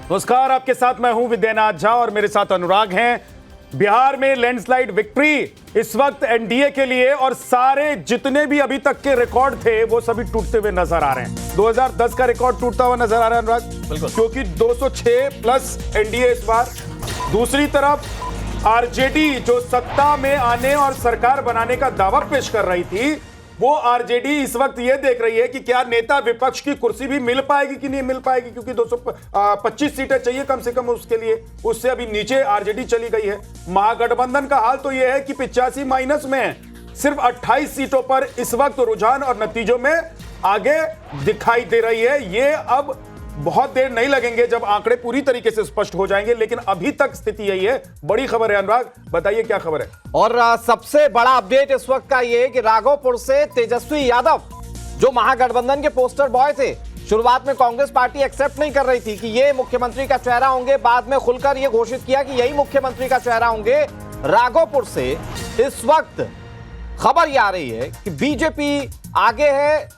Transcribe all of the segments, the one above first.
नमस्कार, आपके साथ मैं हूं विद्यानाथ झा और मेरे साथ अनुराग हैं। बिहार में लैंडस्लाइड विक्ट्री इस वक्त एनडीए के लिए और सारे जितने भी अभी तक के रिकॉर्ड थे वो सभी टूटते हुए नजर आ रहे हैं। 2010 का रिकॉर्ड टूटता हुआ नजर आ रहा है अनुराग, बिल्कुल, क्योंकि 206 प्लस एनडीए इस बार। दूसरी तरफ आरजेडी जो सत्ता में आने और सरकार बनाने का दावा पेश कर रही थी, वो आरजेडी इस वक्त ये देख रही है कि क्या नेता विपक्ष की कुर्सी भी मिल पाएगी कि नहीं मिल पाएगी, क्योंकि 225 सीटें चाहिए कम से कम उसके लिए। उससे अभी नीचे आरजेडी चली गई है। महागठबंधन का हाल तो यह है कि 85 माइनस में है। सिर्फ 28 सीटों पर इस वक्त रुझान और नतीजों में आगे दिखाई दे रही है। ये अब बहुत देर नहीं लगेंगे जब आंकड़े पूरी तरीके से स्पष्ट हो जाएंगे, लेकिन अभी तक स्थिति यही है। बड़ी खबर है अनुराग, बताइए क्या खबर है। और सबसे बड़ा अपडेट इस वक्त का ये कि राघोपुर से तेजस्वी यादव जो महागठबंधन के पोस्टर बॉय थे, शुरुआत में कांग्रेस पार्टी एक्सेप्ट नहीं कर रही थी कि ये मुख्यमंत्री का चेहरा होंगे, बाद में खुलकर ये घोषित किया कि यही मुख्यमंत्री का चेहरा होंगे। राघोपुर से इस वक्त खबर ये आ रही है कि बीजेपी आगे है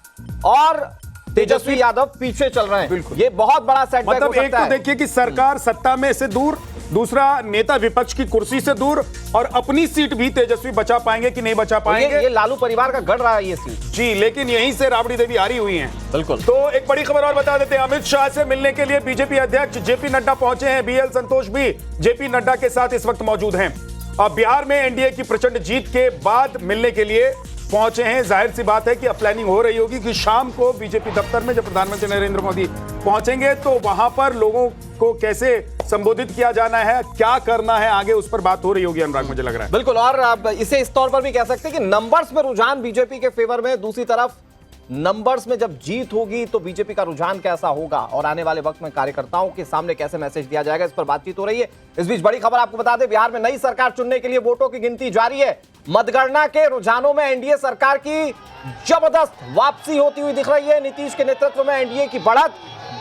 और तेजस्वी यादव पीछे चल रहे हैं। बिल्कुल, ये बहुत बड़ा सेटबैक मतलब हो सकता एक तो देखिए कि सरकार सत्ता में से दूर, दूसरा नेता विपक्ष की कुर्सी से दूर, और अपनी सीट भी तेजस्वी बचा पाएंगे कि नहीं बचा पाएंगे। ये लालू परिवार का गढ़ रहा है ये सीट जी, लेकिन यहीं से राबड़ी देवी हारी हुई हैं। बिल्कुल। तो एक बड़ी खबर और बता देते हैं, अमित शाह से मिलने के लिए बीजेपी अध्यक्ष जेपी नड्डा पहुंचे हैं। बीएल संतोष भी जेपी नड्डा के साथ इस वक्त मौजूद हैं। अब बिहार में एनडीए की प्रचंड जीत के बाद मिलने के लिए पहुंचे हैं। जाहिर सी बात है कि अब प्लानिंग हो रही होगी कि शाम को बीजेपी दफ्तर में जब प्रधानमंत्री नरेंद्र मोदी पहुंचेंगे तो वहां पर लोगों को कैसे संबोधित किया जाना है, क्या करना है आगे, उस पर बात हो रही होगी अनुराग, मुझे लग रहा है। बिल्कुल, और अब इसे इस तौर पर भी कह सकते हैं कि नंबर्स में रुझान बीजेपी के फेवर में। दूसरी तरफ नंबर्स में जब जीत होगी तो बीजेपी का रुझान कैसा होगा और आने वाले वक्त में कार्यकर्ताओं के सामने कैसे मैसेज दिया जाएगा, इस पर बातचीत हो रही है। इस बीच बड़ी खबर आपको बता दें, बिहार में नई सरकार चुनने के लिए वोटों की गिनती जारी है। मतगणना के रुझानों में एनडीए सरकार की जबरदस्त वापसी होती हुई दिख रही है। नीतीश के नेतृत्व में एनडीए की बढ़त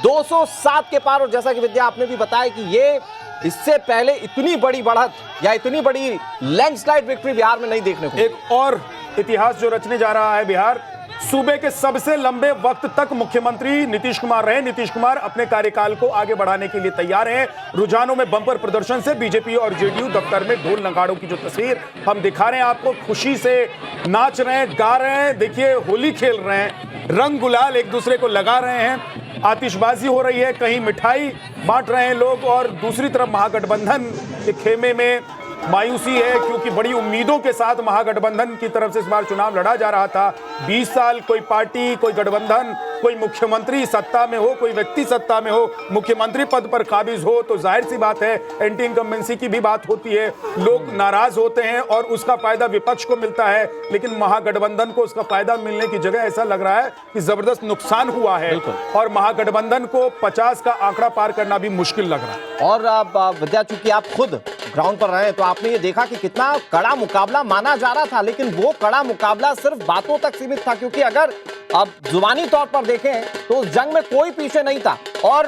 207 के पार, और जैसा कि विद्या आपने भी बताया कि ये इससे पहले इतनी बड़ी बढ़त या इतनी बड़ी लैंडस्लाइड विक्ट्री बिहार में नहीं देखने को। एक और इतिहास जो रचने जा रहा है बिहार। सूबे के सबसे लंबे वक्त तक मुख्यमंत्री नीतीश कुमार रहे। नीतीश कुमार अपने कार्यकाल को आगे बढ़ाने के लिए तैयार हैं। रुझानों में बम्पर प्रदर्शन से बीजेपी और जेडीयू दफ्तर में ढोल नगाड़ों की जो तस्वीर हम दिखा रहे हैं आपको, खुशी से नाच रहे हैं, गा रहे हैं, देखिए होली खेल रहे हैं, रंग गुलाल एक दूसरे को लगा रहे हैं, आतिशबाजी हो रही है, कहीं मिठाई बांट रहे हैं लोग। और दूसरी तरफ महागठबंधन के खेमे में मायूसी है, क्योंकि बड़ी उम्मीदों के साथ महागठबंधन की तरफ से इस बार चुनाव लड़ा जा रहा था। 20 साल कोई पार्टी, कोई गठबंधन, कोई मुख्यमंत्री सत्ता में हो, कोई व्यक्ति सत्ता में हो, मुख्यमंत्री पद पर काबिज हो, तो जाहिर सी बात है एंटी इनकम्बेंसी की भी बात होती है, लोग नाराज होते हैं और उसका फायदा विपक्ष को मिलता है। लेकिन महागठबंधन को उसका फायदा मिलने की जगह ऐसा लग रहा है कि जबरदस्त नुकसान हुआ है और महागठबंधन को 50 का आंकड़ा पार करना भी मुश्किल लग रहा है। और अब विद्या, चूंकि आप खुद ग्राउंड पर रहे तो आपने ये देखा कि कितना कड़ा मुकाबला माना जा रहा था, लेकिन वो कड़ा मुकाबला सिर्फ बातों तक सीमित था, क्योंकि अगर अब जुबानी तौर पर देखें तो उस जंग में कोई पीछे नहीं था। और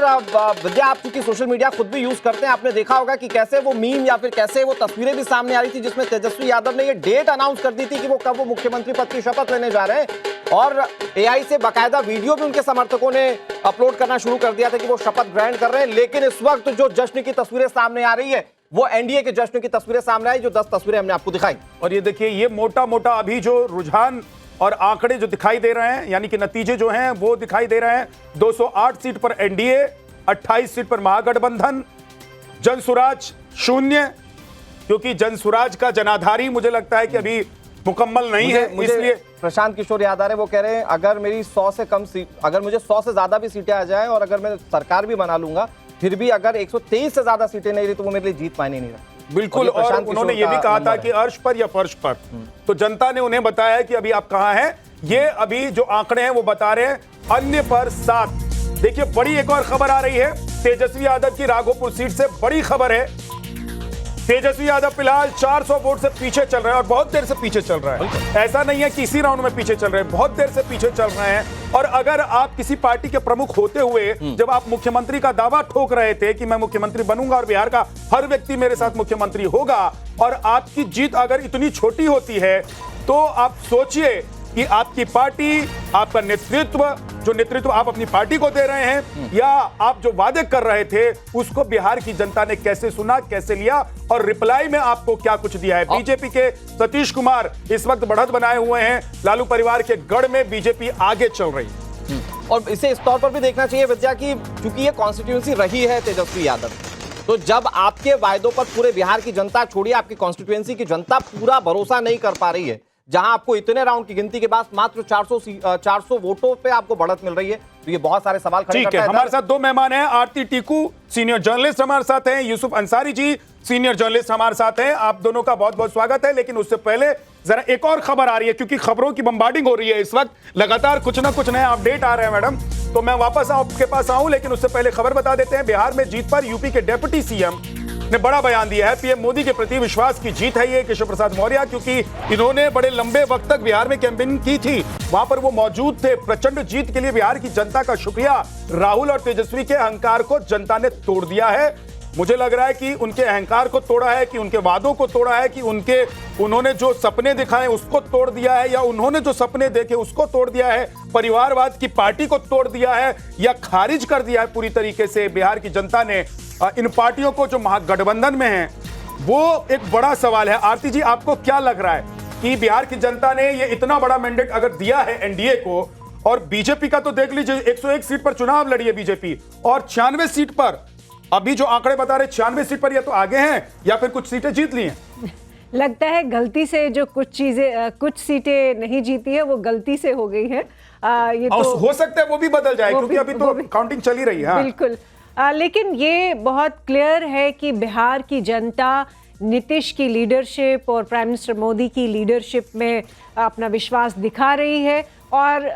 विद्या, आप चूंकि सोशल मीडिया खुद भी यूज करते हैं, आपने देखा होगा कि कैसे वो मीम या फिर कैसे वो तस्वीरें भी सामने आ रही थी जिसमें तेजस्वी यादव ने ये डेट अनाउंस कर दी थी कि वो कब वो मुख्यमंत्री पद की शपथ लेने जा रहे हैं। और एआई से बाकायदा वीडियो भी उनके समर्थकों ने अपलोड करना शुरू कर दिया था कि वो शपथ ग्रहण कर रहे हैं। लेकिन इस वक्त जो जश्न की तस्वीरें सामने आ रही है वो एनडीए के जश्न की तस्वीरें सामने आई, जो 10 तस्वीरें हमने आपको दिखाई। और ये देखिए, ये मोटा मोटा अभी जो रुझान और आंकड़े जो दिखाई दे रहे हैं, यानी कि नतीजे जो हैं वो दिखाई दे रहे हैं। 208 सीट पर एनडीए, 28 सीट पर महागठबंधन, जनसुराज 0, क्योंकि जनसुराज का जनाधारी मुझे लगता है कि अभी मुकम्मल नहीं है। इसलिए प्रशांत किशोर याद आ रहे, वो कह रहे हैं अगर मेरी 100 से कम सीट, अगर मुझे 100 से ज्यादा भी सीटें आ जाएं और अगर मैं सरकार भी बना लूंगा, फिर भी अगर 123 से ज्यादा सीटें नहीं रही तो वो मेरे लिए जीत मायने नहीं रहा। बिल्कुल, और उन्होंने ये भी कहा था कि अर्श पर या फर्श पर, तो जनता ने उन्हें बताया कि अभी आप कहां हैं। ये अभी जो आंकड़े हैं वो बता रहे हैं अन्य पर 7। देखिए, बड़ी एक और खबर आ रही है तेजस्वी यादव की राघोपुर सीट से। बड़ी खबर है, तेजस्वी यादव फिलहाल 400 वोट से पीछे चल रहे हैं और बहुत देर से पीछे चल रहा है। ऐसा नहीं है कि इसी राउंड में पीछे चल रहे हैं, बहुत देर से पीछे चल रहे हैं। और अगर आप किसी पार्टी के प्रमुख होते हुए जब आप मुख्यमंत्री का दावा ठोक रहे थे कि मैं मुख्यमंत्री बनूंगा और बिहार का हर व्यक्ति मेरे साथ मुख्यमंत्री होगा, और आपकी जीत अगर इतनी छोटी होती है तो आप सोचिए कि आपकी पार्टी, आपका नेतृत्व जो नेतृत्व आप अपनी पार्टी को दे रहे हैं, या आप जो वादे कर रहे थे उसको बिहार की जनता ने कैसे सुना, कैसे लिया, और रिप्लाई में आपको क्या कुछ दिया है? बीजेपी के सतीश कुमार इस वक्त बढ़त बनाए हुए हैं, लालू परिवार के गढ़ में बीजेपी आगे चल रही है। और इसे इस तौर पर भी देखना चाहिए विद्या की, क्योंकि ये कॉन्स्टिट्यूएंसी रही है तेजस्वी यादव, तो जब आपके वायदों पर पूरे बिहार की जनता, छोड़िए आपकी कॉन्स्टिट्यूएंसी की जनता, पूरा भरोसा नहीं कर पा रही है, जहां आपको इतने राउंड की गिनती के बाद मात्र 400 वोटों पे आपको बढ़त मिल रही है, तो ये बहुत सारे सवाल खड़े करता है। हमारे साथ दो मेहमान हैं, आरती टीकू सीनियर जर्नलिस्ट हमारे साथ हैं, यूसुफ अंसारी जी सीनियर जर्नलिस्ट हमारे साथ हैं। आप दोनों का बहुत बहुत स्वागत है। लेकिन उससे पहले जरा एक और खबर आ रही है, क्योंकि खबरों की बम्बार्डिंग हो रही है इस वक्त, लगातार कुछ ना कुछ नया अपडेट आ रहे हैं मैडम, तो मैं वापस आपके पास आऊं, लेकिन उससे पहले खबर बता देते हैं। बिहार में जीत पर यूपी के डिप्टी सीएम ने बड़ा बयान दिया है। पीएम मोदी के प्रति विश्वास की जीत है ये केशव प्रसाद मौर्य, क्योंकि इन्होंने बड़े लंबे वक्त तक बिहार में कैंपेनिंग की थी, वहां पर वो मौजूद थे। प्रचंड जीत के लिए बिहार की जनता का शुक्रिया। राहुल और तेजस्वी के अहंकार को जनता ने तोड़ दिया है। मुझे लग रहा है कि उनके अहंकार को तोड़ा है, कि उनके वादों को तोड़ा है, कि उन्होंने जो सपने दिखाए उसको तोड़ दिया है, या उन्होंने जो सपने देखे उसको तोड़ दिया है, परिवारवाद की पार्टी को तोड़ दिया है, या खारिज कर दिया है पूरी तरीके से। बिहार की जनता ने इन पार्टियों को जो महागठबंधन में है, वो एक बड़ा सवाल है। आरती जी, आपको क्या लग रहा है कि बिहार की जनता ने ये इतना बड़ा मैंडेट अगर दिया है एनडीए को, और बीजेपी का तो देख लीजिए 101 सीट पर चुनाव लड़ी है बीजेपी, और 96 सीट पर, अभी जो आंकड़े बता रहे 96 सीट पर, या तो आगे हैं या फिर कुछ सीटें जीत ली हैं। लगता है गलती से जो कुछ सीटें नहीं जीती है वो गलती से हो गई है। ये तो हो सकता है वो भी बदल जाए, क्योंकि अभी तो काउंटिंग चली रही है। बिल्कुल। लेकिन ये बहुत क्लियर है कि बिहार की जनता नीतीश की लीडरशिप और प्राइम मिनिस्टर मोदी की लीडरशिप में अपना विश्वास दिखा रही है। और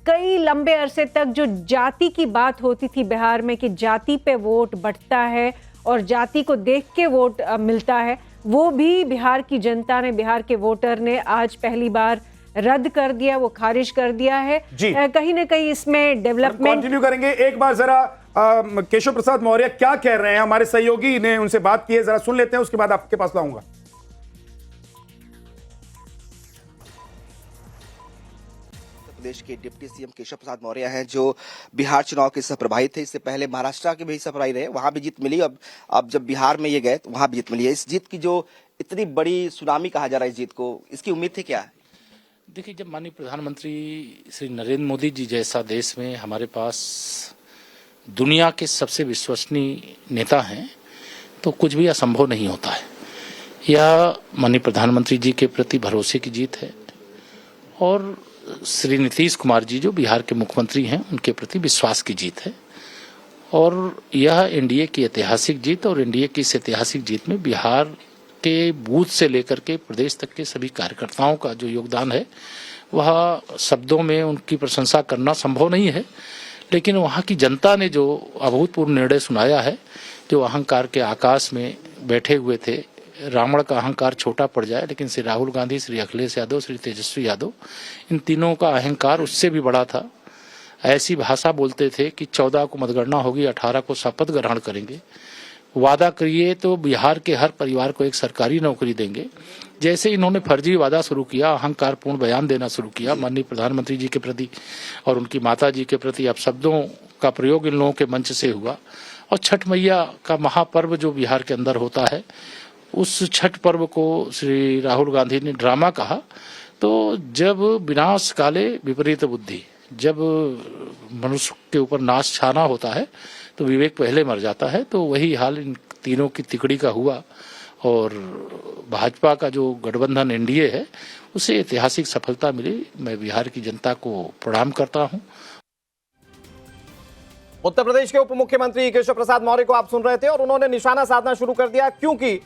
कई लंबे अरसे तक जो जाति की बात होती थी बिहार में, कि जाति पे वोट बढ़ता है और जाति को देख के वोट मिलता है, वो भी बिहार की जनता ने, बिहार के वोटर ने आज पहली बार रद्द कर दिया, वो खारिज कर दिया है। कहीं ना कहीं इसमें डेवलपमेंट कंटिन्यू करेंगे। एक बार जरा केशव प्रसाद मौर्य क्या कह रहे हैं, हमारे सहयोगी ने उनसे बात की है, जरा सुन लेते हैं, उसके बाद आपके पास लाऊंगा। प्रदेश के डिप्टी सीएम केशव प्रसाद मौर्य हैं, जो बिहार चुनाव के सह प्रभारी थे। इससे पहले महाराष्ट्र के भी सह प्रभारी रहे, वहां भी जीत मिली। अब जब बिहार में ये गए तो वहां भी जीत मिली है। इस जीत की जो इतनी बड़ी सुनामी कहा जा रहा है इस जीत को, इसकी उम्मीद थी क्या? देखिए, जब माननीय प्रधानमंत्री श्री नरेंद्र मोदी जी जैसा देश में हमारे पास दुनिया के सबसे विश्वसनीय नेता हैं, तो कुछ भी असंभव नहीं होता है। यह माननीय प्रधानमंत्री जी के प्रति भरोसे की जीत है, और श्री नीतीश कुमार जी जो बिहार के मुख्यमंत्री हैं उनके प्रति विश्वास की जीत है। और यह एनडीए की ऐतिहासिक जीत, और एनडीए की इस ऐतिहासिक जीत में बिहार के बूथ से लेकर के प्रदेश तक के सभी कार्यकर्ताओं का जो योगदान है, वह शब्दों में उनकी प्रशंसा करना संभव नहीं है। लेकिन वहाँ की जनता ने जो अभूतपूर्व निर्णय सुनाया है, जो अहंकार के आकाश में बैठे हुए थे, रावण का अहंकार छोटा पड़ जाए, लेकिन श्री राहुल गांधी, श्री अखिलेश यादव, श्री तेजस्वी यादव, इन तीनों का अहंकार उससे भी बड़ा था। ऐसी भाषा बोलते थे कि 14 को मतगणना होगी, 18 को शपथ ग्रहण करेंगे, वादा करिए तो बिहार के हर परिवार को एक सरकारी नौकरी देंगे। जैसे इन्होंने फर्जी वादा शुरू किया, अहंकारपूर्ण बयान देना शुरू किया माननीय प्रधानमंत्री जी के प्रति और उनकी माता जी के प्रति, अब शब्दों का प्रयोग इन लोगों के मंच से हुआ। और छठ मैया का महापर्व जो बिहार के अंदर होता है, उस छठ पर्व को श्री राहुल गांधी ने ड्रामा कहा। तो जब विनाश काले विपरीत बुद्धि, जब मनुष्य के ऊपर नाश छाना होता है तो विवेक पहले मर जाता है। तो वही हाल इन तीनों की तिकड़ी का हुआ, और भाजपा का जो गठबंधन एनडीए है उसे ऐतिहासिक सफलता मिली। मैं बिहार की जनता को प्रणाम करता हूं। उत्तर प्रदेश के उप मुख्यमंत्री केशव प्रसाद मौर्य को आप सुन रहे थे, और उन्होंने निशाना साधना शुरू कर दिया, क्योंकि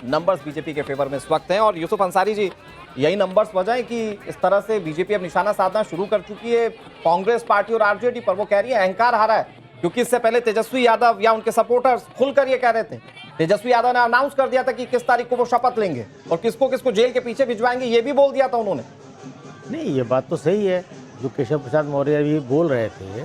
नंबर्स बीजेपी के फेवर में इस वक्त हैं। और यूसुफ अंसारी जी, यही नंबर्स वजह है कि इस तरह से बीजेपी अब निशाना साधना शुरू कर चुकी है कांग्रेस पार्टी और आरजेडी पर। वो कह रही है अहंकार हारा है, क्योंकि इससे पहले तेजस्वी यादव या उनके सपोर्टर्स खुलकर ये कह रहे थे। तेजस्वी यादव ने अनाउंस कर दिया था कि किस तारीख को वो शपथ लेंगे और किसको किसको जेल के पीछे भिजवाएंगे, ये भी बोल दिया था उन्होंने। नहीं, ये बात तो सही है जो केशव प्रसाद मौर्य भी बोल रहे थे,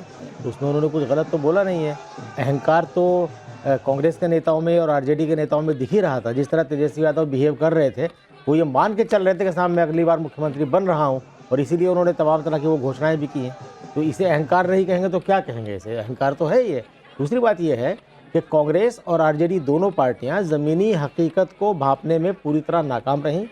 उसमें उन्होंने कुछ गलत तो बोला नहीं है। अहंकार तो कांग्रेस के नेताओं में और आरजेडी के नेताओं में दिख ही रहा था। जिस तरह तेजस्वी यादव बिहेव कर रहे थे, वो ये मान के चल रहे थे कि साहब मैं अगली बार मुख्यमंत्री बन रहा हूँ, और इसीलिए उन्होंने तमाम तरह की वो घोषणाएं भी की हैं। तो इसे अहंकार नहीं कहेंगे तो क्या कहेंगे, इसे अहंकार तो है ही है। दूसरी बात यह है कि कांग्रेस और आरजेडी दोनों पार्टियां ज़मीनी हकीकत को भांपने में पूरी तरह नाकाम रहीं।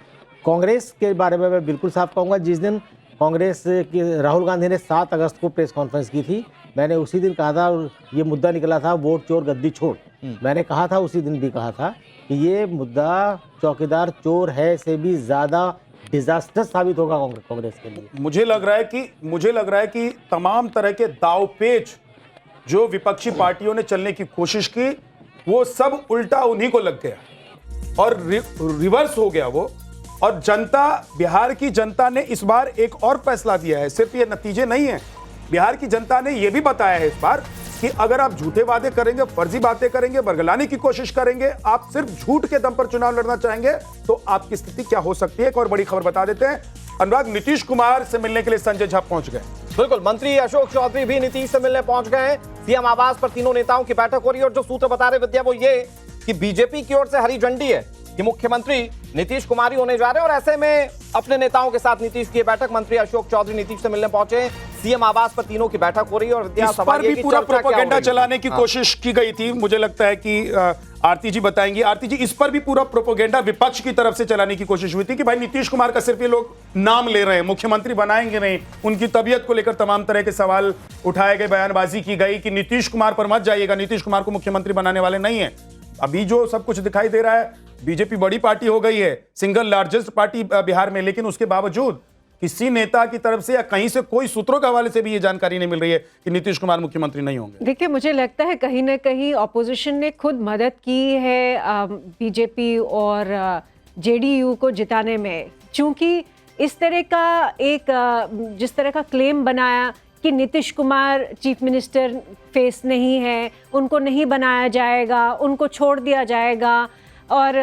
कांग्रेस के बारे में मैं बिल्कुल साफ कहूँगा, जिस दिन कांग्रेस के राहुल गांधी ने 7 अगस्त को प्रेस कॉन्फ्रेंस की थी, मैंने उसी दिन कहा था, ये मुद्दा निकला था वोट चोर गद्दी छोड़। मैंने कहा था, उसी दिन भी कहा था कि ये मुद्दा चौकीदार चोर है से भी ज़्यादा डिजास्टर साबित होगा कांग्रेस के लिए। मुझे लग रहा है कि तमाम तरह के दावपेच जो विपक्षी पार्टियों ने चलने की कोशिश की, वो सब उल्टा उन्हीं को लग गया और रिवर्स हो गया वो। और जनता, बिहार की जनता ने इस बार एक और फैसला दिया है। सिर्फ ये नतीजे नहीं है, बिहार की जनता ने यह भी बताया है इस बार कि अगर आप झूठे वादे करेंगे, फर्जी बातें करेंगे, बरगलाने की कोशिश करेंगे, आप सिर्फ झूठ के दम पर चुनाव लड़ना चाहेंगे, तो आपकी स्थिति क्या हो सकती है। एक और बड़ी खबर बता देते हैं, अनुराग, नीतीश कुमार से मिलने के लिए संजय झा पहुंच गए। बिल्कुल, मंत्री अशोक चौधरी भी नीतीश से मिलने पहुंच गए हैं। सीएम आवास पर तीनों नेताओं की बैठक हो रही है और जो सूत्र बता रहे विद्या वो ये कि बीजेपी की ओर से हरी झंडी है कि मुख्यमंत्री नीतीश कुमार ही होने जा रहे हैं। और ऐसे में अपने नेताओं के साथ नीतीश की बैठक, मंत्री अशोक चौधरी नीतीश से मिलने पहुंचे। सीएम आवास पर तीनों की बैठक हो रही है और इस पर भी पूरा प्रोपेगेंडा चलाने की कोशिश की गई थी। मुझे लगता है कि आरती जी बताएंगी। आरती जी, इस पर भी पूरा प्रोपेगेंडा विपक्ष की तरफ से चलाने की कोशिश हुई थी कि भाई नीतीश कुमार का सिर्फ ये लोग नाम ले रहे हैं, मुख्यमंत्री बनाएंगे नहीं। उनकी तबीयत को लेकर तमाम तरह के सवाल उठाए गए, बयानबाजी की गई कि नीतीश कुमार पर मत जाइएगा, नीतीश कुमार को मुख्यमंत्री बनाने वाले नहीं है। अभी जो सब कुछ दिखाई दे रहा है, बीजेपी बड़ी पार्टी हो गई है, सिंगल लार्जेस्ट पार्टी बिहार में, लेकिन उसके बावजूद किसी नेता की तरफ से या कहीं से कोई सूत्रों के हवाले से भी ये जानकारी नहीं मिल रही है कि नीतीश कुमार मुख्यमंत्री नहीं होंगे। देखिए, मुझे लगता है कहीं ना कहीं ऑपोजिशन ने खुद मदद की है बीजेपी और जेडीयू को जिताने में, क्योंकि इस तरह का जिस तरह का क्लेम बनाया कि Nitish Kumar chief minister face नहीं है, उनको नहीं बनाया जाएगा, उनको छोड़ दिया जाएगा। और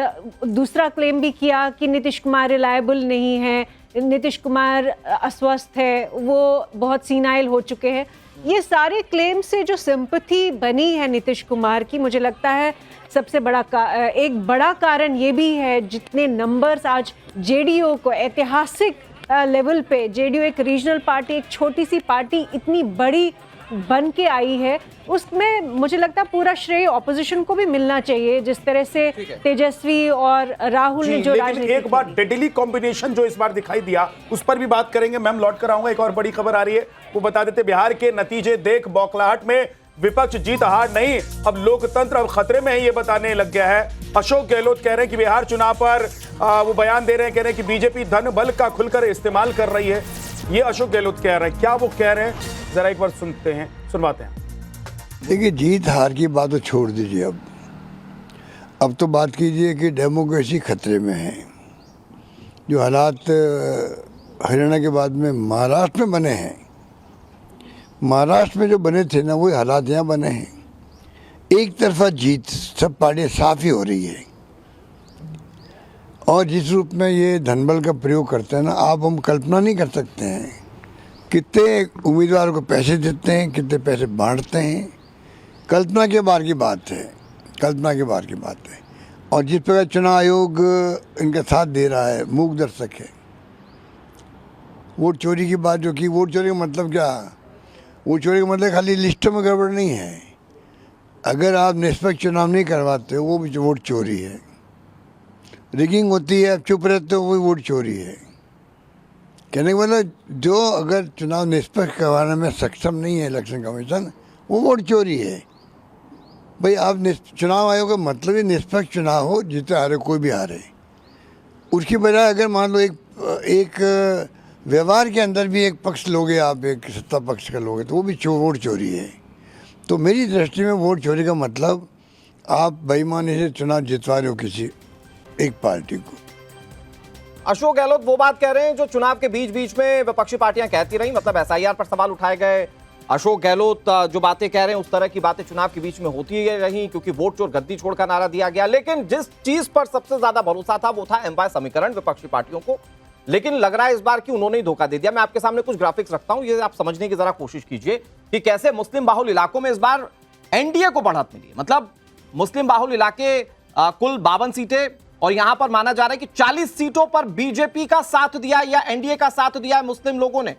दूसरा क्लेम भी किया कि नीतीश कुमार रिलायबल नहीं है, नीतीश कुमार अस्वस्थ है, वो बहुत सीनाइल हो चुके हैं। ये सारे क्लेम से जो सिंपैथी बनी है नीतीश कुमार की, मुझे लगता है सबसे बड़ा एक बड़ा कारण ये भी है जितने नंबर्स आज जेडीयू को ऐतिहासिक लेवल पे, जेडीयू एक रीजनल पार्टी, एक छोटी सी पार्टी इतनी बड़ी बन के आई है, उसमें मुझे लगता है पूरा श्रेय ऑपोजिशन को भी मिलना चाहिए। जिस तरह से तेजस्वी और राहुल ने जो लेकिन एक बार डेडली कॉम्बिनेशन जो इस बार दिखाई दिया, उस पर भी बात करेंगे। मैम, लौट कर आऊंगा। एक और बड़ी खबर आ रही है, वो बता देते, बिहार के नतीजे देख बौखलाहट में विपक्ष जीत हार नहीं, अब लोकतंत्र अब खतरे में है, ये बताने लग गया है। अशोक गहलोत कह रहे हैं कि बिहार चुनाव पर वो बयान दे रहे हैं, कह रहे हैं कि बीजेपी धन बल का खुलकर इस्तेमाल कर रही है। ये अशोक गहलोत कह रहे हैं, क्या वो कह रहे हैं, जरा एक बार सुनवाते हैं। देखिए, जीत हार की बात तो छोड़ दीजिए, अब तो बात कीजिए कि डेमोक्रेसी खतरे में है। जो हालात हरियाणा के बाद में महाराष्ट्र में बने हैं, महाराष्ट्र में जो बने थे ना, वही हालात यहाँ बने हैं। एक तरफा जीत सब पार्टियां साफ ही हो रही है और जिस रूप में ये धनबल का प्रयोग करते हैं ना, आप हम कल्पना नहीं कर सकते हैं कितने उम्मीदवारों को पैसे देते हैं, कितने पैसे बांटते हैं। कल्पना के बाहर की बात है, कल्पना के बाहर की बात है। और जिस प्रकार चुनाव आयोग इनका साथ दे रहा है, मूक दर्शक है। वोट चोरी की बात जो की, वोट चोरी का मतलब क्या? वोट चोरी का मतलब खाली लिस्टों में गड़बड़ नहीं है। अगर आप निष्पक्ष चुनाव नहीं करवाते हो, वो भी वोट चोरी है। रिगिंग होती है, आप चुप रहते हो, वो भी वोट चोरी है। कहने का मतलब, जो अगर चुनाव निष्पक्ष करवाने में सक्षम नहीं है इलेक्शन कमीशन, वो वोट चोरी है। भाई, आप चुनाव आयोग का मतलब ही निष्पक्ष चुनाव हो, जीते हारे कोई भी हारे। उसकी बजाय अगर मान लो एक व्यवहार के अंदर भी एक पक्ष लोगे, आप एक सत्ता पक्ष का लोगे, तो वो भी वोट चोरी है। तो मेरी दृष्टि में वोट चोरी का मतलब आप बेईमानी से चुनाव जितवा रहे हो किसी एक पार्टी को। अशोक गहलोत वो बात कह रहे हैं जो चुनाव के बीच में विपक्षी पार्टियां कहती रही, मतलब एसआईआर पर सवाल उठाए गए। अशोक गहलोत जो बातें कह रहे हैं, उस तरह की बातें चुनाव के बीच में होती रही, क्योंकि वोट चोर गद्दी छोड़ का नारा दिया गया। लेकिन जिस चीज पर सबसे ज्यादा भरोसा था वो था एम्पायर समीकरण विपक्षी पार्टियों को। लेकिन लग रहा है इस बार कि उन्होंने ही धोखा दे दिया। मैं आपके सामने कुछ ग्राफिक्स रखता हूं, ये आप समझने की जरा कोशिश कीजिए कि कैसे मुस्लिम बाहुल इलाकों में इस बार एनडीए को बढ़त मिली। मतलब मुस्लिम बाहुल इलाके कुल 52 सीटें और यहां पर माना जा रहा है कि 40 सीटों पर बीजेपी का साथ दिया या एनडीए का साथ दिया है मुस्लिम लोगों ने।